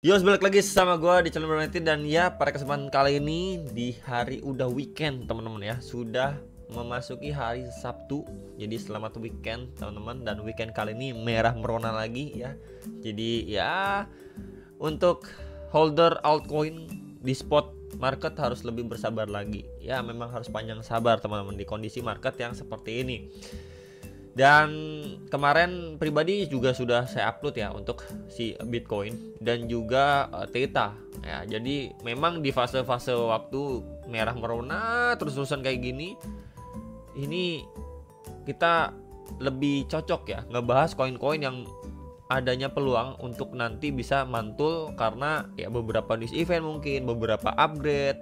Yos, balik lagi sama gue di channel Bermain dan ya pada kesempatan kali ini di hari udah weekend teman-teman ya, sudah memasuki hari Sabtu. Jadi selamat weekend teman-teman, dan weekend kali ini merah merona lagi ya. Jadi ya untuk holder altcoin di spot market harus lebih bersabar lagi. Ya memang harus panjang sabar teman-teman di kondisi market yang seperti ini. Dan kemarin pribadi juga sudah saya upload ya untuk si Bitcoin dan juga Theta ya. Jadi memang di fase-fase waktu merah merona terus-terusan kayak gini, ini kita lebih cocok ya ngebahas koin-koin yang adanya peluang untuk nanti bisa mantul karena ya beberapa news event, mungkin beberapa upgrade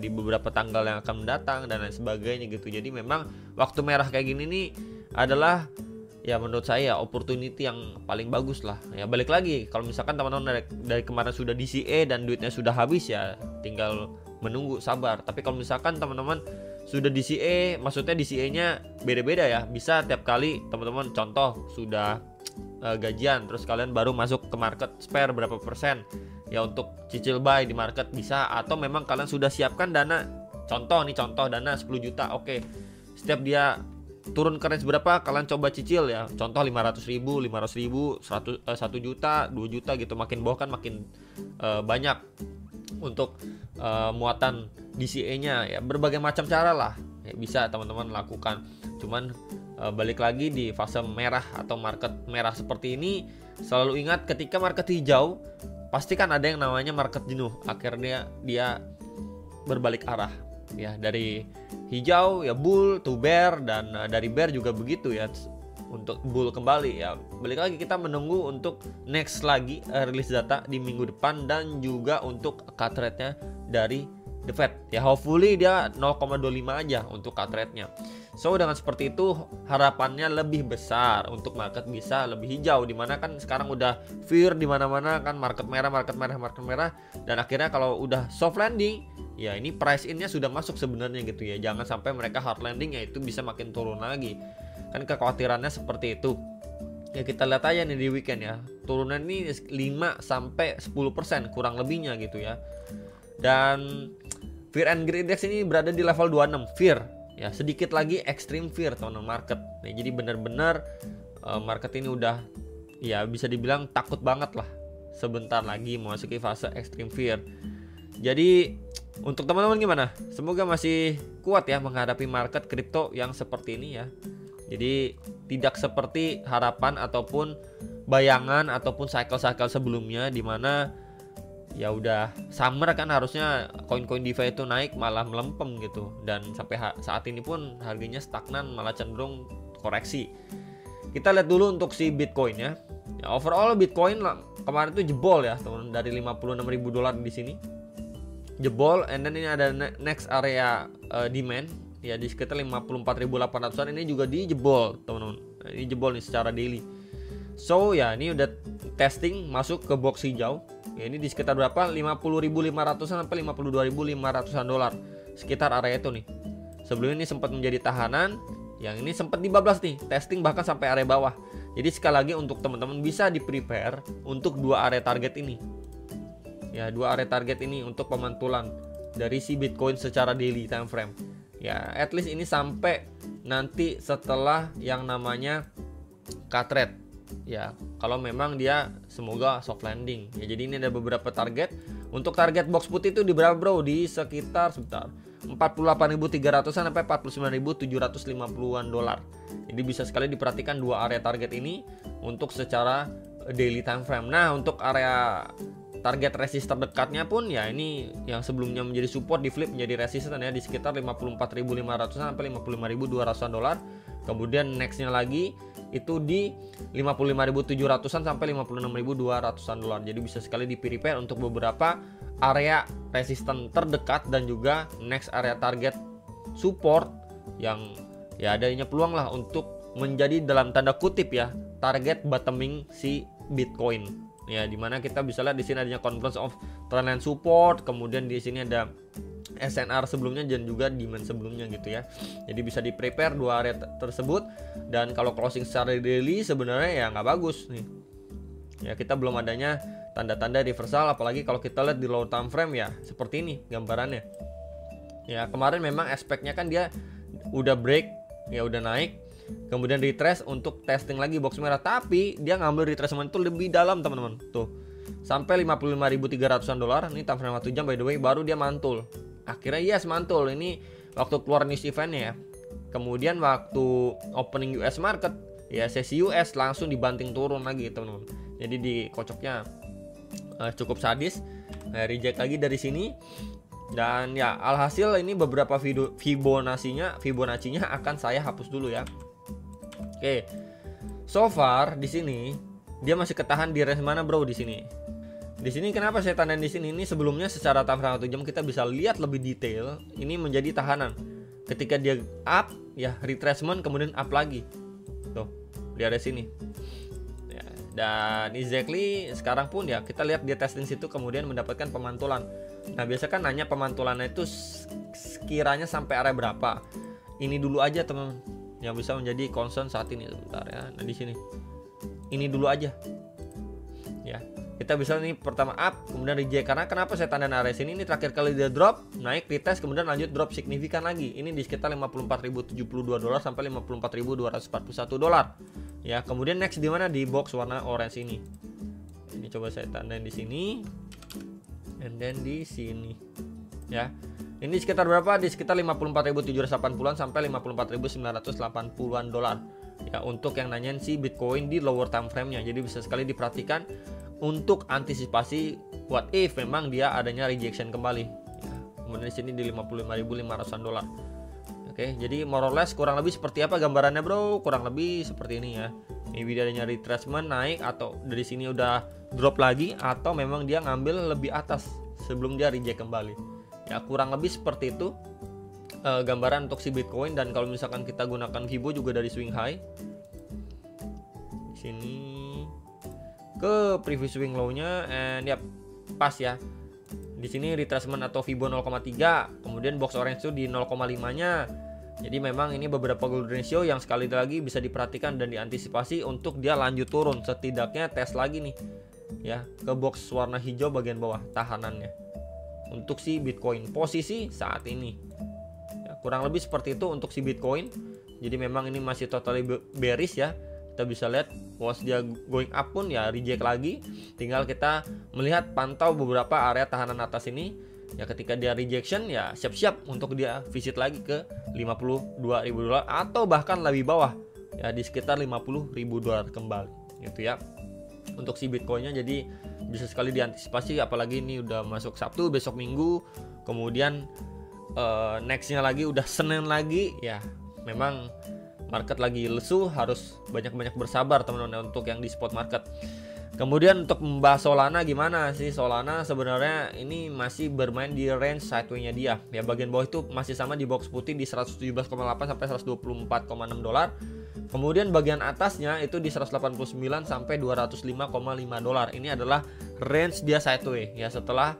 di beberapa tanggal yang akan mendatang dan lain sebagainya gitu. Jadi memang waktu merah kayak gini nih adalah ya menurut saya opportunity yang paling bagus lah ya. Balik lagi kalau misalkan teman-teman dari kemarin sudah DCA dan duitnya sudah habis ya tinggal menunggu, sabar. Tapi kalau misalkan teman-teman sudah DCA, maksudnya DCA-nya beda-beda ya, bisa tiap kali teman-teman contoh sudah gajian terus kalian baru masuk ke market spare berapa persen ya untuk cicil buy di market bisa, atau memang kalian sudah siapkan dana, contoh dana 10 juta, oke, setiap dia turun ke range berapa kalian coba cicil ya, contoh 500.000, 100.000, 1 juta, 2 juta gitu, makin bawah kan makin banyak untuk muatan DCA-nya ya. Berbagai macam cara lah ya, bisa teman-teman lakukan. Cuman balik lagi di fase merah atau market merah seperti ini, selalu ingat ketika market hijau pasti kan ada yang namanya market jenuh, akhirnya dia berbalik arah ya, dari hijau ya bull to bear, dan dari bear juga begitu ya untuk bull kembali ya. Balik lagi kita menunggu untuk next lagi rilis data di minggu depan, dan juga untuk cut rate-nya dari The Fed ya, hopefully dia 0,25 aja untuk cut rate-nya. So dengan seperti itu harapannya lebih besar untuk market bisa lebih hijau, dimana kan sekarang udah fear di mana-mana kan, market merah, dan akhirnya kalau udah soft landing ya ini price in-nya sudah masuk sebenarnya gitu ya. Jangan sampai mereka hard landing ya itu bisa makin turun lagi. Kan kekhawatirannya seperti itu. Ya kita lihat aja nih di weekend ya. Turunan ini 5 sampai 10% kurang lebihnya gitu ya. Dan Fear and Greed Index ini berada di level 26, fear. Ya, sedikit lagi extreme fear teman-teman market. Nah, jadi benar-benar market ini udah ya bisa dibilang takut banget lah. Sebentar lagi memasuki fase extreme fear. Jadi untuk teman-teman gimana? Semoga masih kuat ya menghadapi market kripto yang seperti ini ya. Jadi tidak seperti harapan ataupun bayangan ataupun cycle-cycle sebelumnya, di mana ya udah summer kan harusnya koin-koin DeFi itu naik malah melempem gitu, dan sampai saat ini pun harganya stagnan malah cenderung koreksi. Kita lihat dulu untuk si Bitcoin ya. Overall Bitcoin kemarin tuh jebol ya teman, dari 56.000 dolar di sini jebol, and then ini ada next area demand ya di sekitar 54.800-an, ini juga dijebol teman-teman. Ini jebol nih secara daily. So ya ini udah testing masuk ke box hijau. Ya ini di sekitar berapa? 50.500-an sampai 52.500-an dolar. Sekitar area itu nih. Sebelum ini sempat menjadi tahanan, yang ini sempat dibablas nih, testing bahkan sampai area bawah. Jadi sekali lagi untuk teman-teman bisa di-prepare untuk dua area target ini. Ya, dua area target ini untuk pemantulan dari si Bitcoin secara daily time frame. Ya, at least ini sampai nanti setelah yang namanya cut rate. Ya, kalau memang dia semoga soft landing. Ya, jadi ini ada beberapa target. Untuk target box putih itu di berapa bro? Di sekitar 48.300-an sampai 49.750-an dolar. Jadi bisa sekali diperhatikan dua area target ini untuk secara daily time frame. Nah, untuk area target resist terdekatnya pun ya ini yang sebelumnya menjadi support di flip menjadi resistance ya di sekitar 54.500-an sampai 55.200-an dolar. Kemudian nextnya lagi itu di 55.700-an sampai 56.200-an dolar. Jadi bisa sekali di-prepare untuk beberapa area resisten terdekat dan juga next area target support yang ya adanya peluang lah untuk menjadi dalam tanda kutip ya target bottoming si Bitcoin. Ya, dimana kita bisa lihat di sini adanya convergence of trendline support, kemudian di sini ada SNR sebelumnya dan juga demand sebelumnya gitu ya. Jadi bisa di-prepare dua area tersebut, dan kalau closing secara daily sebenarnya ya nggak bagus nih. Ya, kita belum adanya tanda-tanda reversal, apalagi kalau kita lihat di lower time frame ya seperti ini gambarannya. Ya, kemarin memang aspeknya kan dia udah break, ya udah naik, kemudian retrace untuk testing lagi box merah, tapi dia ngambil retracement itu lebih dalam teman-teman. Tuh. Sampai 55.300-an dolar. Ini time frame 1 jam by the way, baru dia mantul. Akhirnya yes mantul. Ini waktu keluar news eventnya ya. Kemudian waktu opening US market, ya sesi US langsung dibanting turun lagi teman-teman. Jadi di kocoknya cukup sadis. Reject lagi dari sini. Dan ya alhasil ini beberapa Fibonacci-nya akan saya hapus dulu ya. Oke. So far di sini dia masih ketahan di range mana bro di sini? Di sini kenapa saya tandain di sini? Ini sebelumnya secara time frame 1 jam kita bisa lihat lebih detail. Ini menjadi tahanan. Ketika dia up, ya retracement kemudian up lagi. Tuh, di area sini. Ya, dan exactly sekarang pun ya kita lihat dia testing situ kemudian mendapatkan pemantulan. Nah, biasa kan nanya pemantulannya itu sekiranya sampai area berapa. Ini dulu aja teman yang bisa menjadi concern saat ini sebentar ya. Nah, di sini. Ini dulu aja. Ya. Kita bisa nih pertama up, kemudian reject. Karena kenapa saya tanda area sini? Ini terakhir kali dia drop, naik retest, kemudian lanjut drop signifikan lagi. Ini di sekitar 54.072 dolar sampai 54.241 dolar. Ya, kemudian next di mana? Di box warna orange ini. Ini coba saya tandain di sini. And then di sini. Ya. Ini sekitar berapa? Di sekitar 54.780-an sampai 54.980-an dolar. Ya, untuk yang nanyain si Bitcoin di lower time frame-nya. Jadi bisa sekali diperhatikan untuk antisipasi what if memang dia adanya rejection kembali. Ya, kemudian di sini di 55.500-an dolar. Oke, jadi more or less kurang lebih seperti apa gambarannya bro? Kurang lebih seperti ini ya. Ini dia adanya retracement naik atau dari sini udah drop lagi atau memang dia ngambil lebih atas sebelum dia reject kembali. Ya, kurang lebih seperti itu gambaran untuk si Bitcoin. Dan kalau misalkan kita gunakan Fibo juga dari swing high. Di sini ke previous swing low-nya and ya pas ya. Di sini retracement atau Fibo 0,3, kemudian box orange itu di 0,5-nya. Jadi memang ini beberapa golden ratio yang sekali lagi bisa diperhatikan dan diantisipasi untuk dia lanjut turun. Setidaknya tes lagi nih ya ke box warna hijau bagian bawah tahanannya untuk si Bitcoin posisi saat ini. Ya, kurang lebih seperti itu untuk si Bitcoin. Jadi memang ini masih totally bearish ya. Kita bisa lihat was dia going up pun ya reject lagi. Tinggal kita melihat pantau beberapa area tahanan atas ini. Ya ketika dia rejection ya siap-siap untuk dia visit lagi ke 52.000 dolar atau bahkan lebih bawah ya di sekitar 50.000 dolar kembali gitu ya. Untuk si Bitcoinnya jadi bisa sekali diantisipasi, apalagi ini udah masuk Sabtu, besok Minggu, kemudian nextnya lagi udah Senin lagi ya. Memang market lagi lesu, harus banyak-banyak bersabar teman-teman untuk yang di spot market. Kemudian untuk membahas Solana, gimana sih Solana? Sebenarnya ini masih bermain di range sideway-nya dia. Ya bagian bawah itu masih sama di box putih di 117,8 sampai 124,6 dolar. Kemudian bagian atasnya itu di 189 sampai 205,5 dolar. Ini adalah range dia sideway ya setelah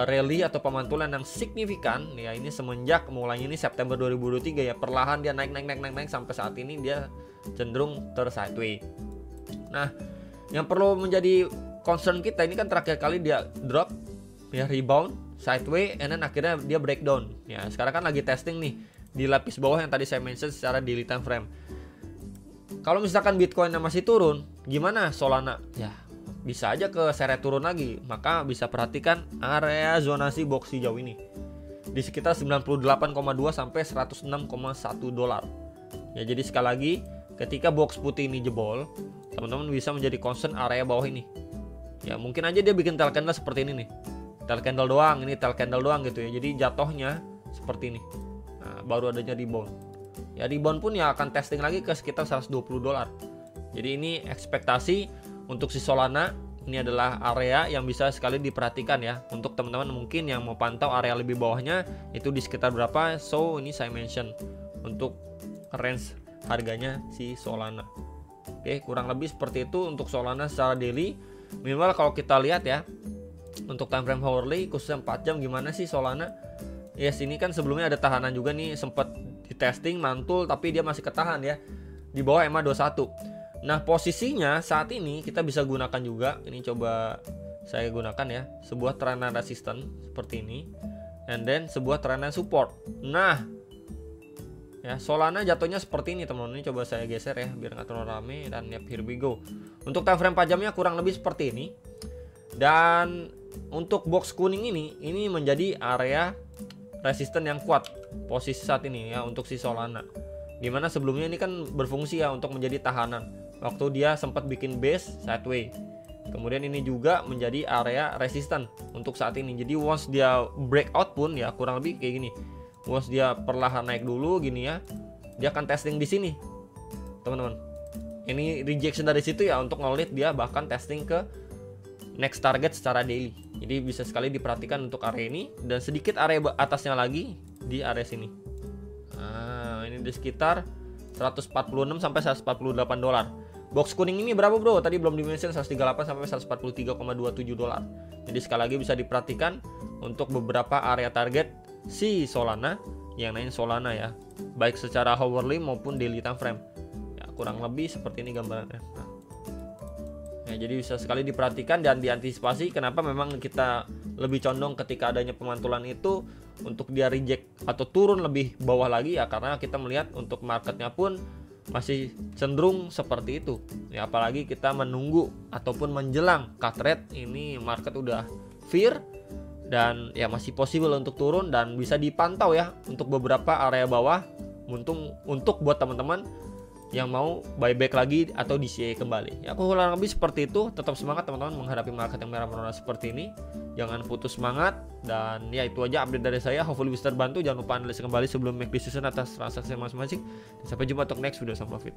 rally atau pemantulan yang signifikan ya. Ini semenjak mulainya ini September 2023 ya, perlahan dia naik sampai saat ini dia cenderung ter-sideway. Nah, yang perlu menjadi concern kita ini kan terakhir kali dia drop ya, rebound, sideway, and then akhirnya dia breakdown. Ya, sekarang kan lagi testing nih di lapis bawah yang tadi saya mention secara daily time frame. Kalau misalkan Bitcoin masih turun, gimana Solana? Ya, bisa aja ke seret turun lagi. Maka bisa perhatikan area zonasi box hijau ini di sekitar 98,2 sampai 106,1 dolar. Ya, jadi sekali lagi ketika box putih ini jebol, teman-teman bisa menjadi concern area bawah ini. Ya, mungkin aja dia bikin tail candle seperti ini nih. Tail candle doang, ini tail candle doang gitu ya. Jadi jatuhnya seperti ini. Nah, baru adanya rebound. Ya, rebound pun ya akan testing lagi ke sekitar 120 dolar. Jadi ini ekspektasi untuk si Solana. Ini adalah area yang bisa sekali diperhatikan ya. Untuk teman-teman mungkin yang mau pantau area lebih bawahnya itu di sekitar berapa. So ini saya mention untuk range harganya si Solana. Oke, kurang lebih seperti itu untuk Solana secara daily. Minimal kalau kita lihat ya, untuk time frame hourly khususnya 4 jam gimana sih Solana? Yes, ini kan sebelumnya ada tahanan juga nih, sempat di testing mantul tapi dia masih ketahan ya di bawah EMA 21. Nah, posisinya saat ini kita bisa gunakan juga, ini coba saya gunakan ya, sebuah trend line resistance seperti ini, and then sebuah trend line support. Nah, ya Solana jatuhnya seperti ini teman-teman. Ini coba saya geser ya biar nggak terlalu rame, dan yep, here we go. Untuk time frame 4 jamnya kurang lebih seperti ini. Dan untuk box kuning ini menjadi area resisten yang kuat posisi saat ini ya untuk si Solana. Dimana sebelumnya ini kan berfungsi ya untuk menjadi tahanan waktu dia sempat bikin base sideways. Kemudian ini juga menjadi area resisten untuk saat ini. Jadi once dia breakout pun ya kurang lebih kayak gini. Once dia perlahan naik dulu gini ya, dia akan testing di sini, teman-teman. Ini rejection dari situ ya untuk ngelit dia bahkan testing ke next target secara daily. Jadi bisa sekali diperhatikan untuk area ini dan sedikit area atasnya lagi di area sini. Nah, ini di sekitar 146 sampai 148 dolar. Box kuning ini berapa bro? Tadi belum dimention 138 sampai 143,27 dolar. Jadi sekali lagi bisa diperhatikan untuk beberapa area target si Solana yang lain Solana ya, baik secara hourly maupun daily time frame. Ya, kurang lebih seperti ini gambarannya. Nah. Ya, jadi bisa sekali diperhatikan dan diantisipasi. Kenapa memang kita lebih condong ketika adanya pemantulan itu untuk dia reject atau turun lebih bawah lagi ya, karena kita melihat untuk marketnya pun masih cenderung seperti itu ya, apalagi kita menunggu ataupun menjelang cut rate ini market udah fear dan ya masih possible untuk turun dan bisa dipantau ya untuk beberapa area bawah untuk buat teman-teman yang mau buyback lagi atau DCA kembali. Ya, kurang lebih seperti itu. Tetap semangat teman-teman menghadapi market yang merah merona seperti ini. Jangan putus semangat, dan ya itu aja update dari saya. Hopefully bisa terbantu. Jangan lupa analisa kembali sebelum make decision atas transaksi masing-masing. Sampai jumpa untuk next video sama Fit.